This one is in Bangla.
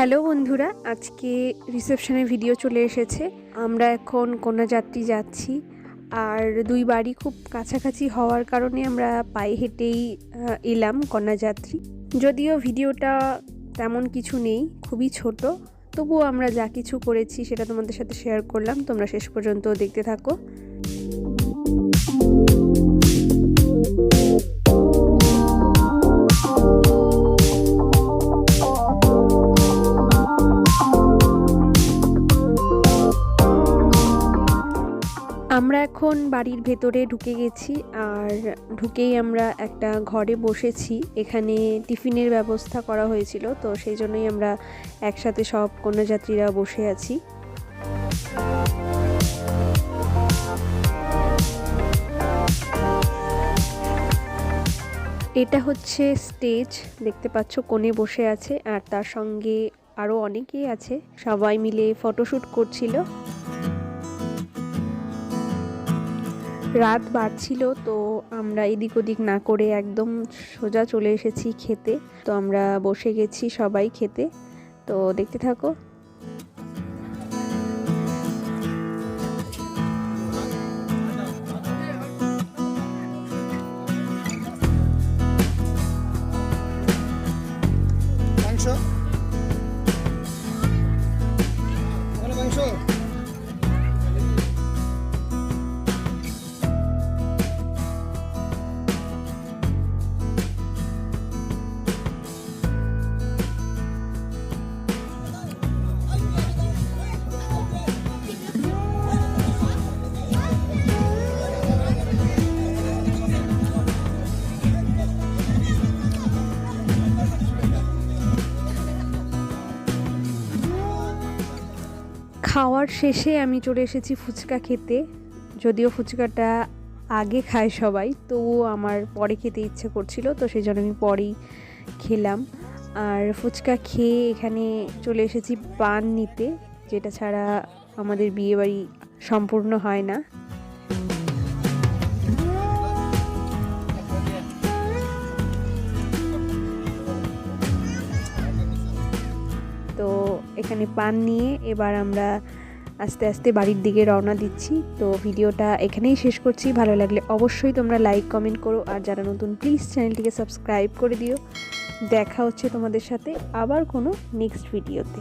হ্যালো বন্ধুরা, আজকে রিসেপশনের ভিডিও চলে এসেছে। আমরা এখন কন্যাযাত্রী যাচ্ছি, আর দুই বাড়ি খুব কাছাকাছি হওয়ার কারণে আমরা পায়ে হেঁটেই এলাম কন্যাযাত্রী। যদিও ভিডিওটা তেমন কিছু নেই, খুবই ছোট, তবুও আমরা যা কিছু করেছি সেটা তোমাদের সাথে শেয়ার করলাম। তোমরা শেষ পর্যন্ত দেখতে থাকো। আমরা এখন বাড়ির ভেতরে ঢুকে গেছি, আর ঢুকেই আমরা একটা ঘরে বসেছি। এখানে টিফিনের ব্যবস্থা করা হয়েছিল, তো সেই জন্যই আমরা একসাথে সব কন্যাযাত্রীরা বসে আছি। এটা হচ্ছে স্টেজ, দেখতে পাচ্ছ কোণে বসে আছে, আর তার সঙ্গে আরও অনেকেই আছে। সবাই মিলে ফটোশ্যুট করছিল। রাত বাড়ছিল, তো আমরা এদিক ওদিক না করে একদম সোজা চলে এসেছি খেতে। তো আমরা বসে গেছি সবাই খেতে, তো দেখতে থাকো। খাওয়ার শেষে আমি চলে এসেছি ফুচকা খেতে। যদিও ফুচকাটা আগে খায় সবাই, তবুও আমার পরে খেতে ইচ্ছে করছিল, তো সেই জন্য আমি পরেই খেলাম। আর ফুচকা খেয়ে এখানে চলে এসেছি পান নিতে, যেটা ছাড়া আমাদের বিয়েবাড়ি সম্পূর্ণ হয় না। তো এখানে পান নিয়ে এবার আমরা আস্তে আস্তে বাড়ির দিকে রওনা দিচ্ছি। তো ভিডিওটা এখানেই শেষ করছি। ভালো লাগলে অবশ্যই তোমরা লাইক কমেন্ট করো, আর যারা নতুন প্লিজ চ্যানেলটিকে সাবস্ক্রাইব করে দিও। দেখা হচ্ছে তোমাদের সাথে আবার কোনো নেক্সট ভিডিওতে।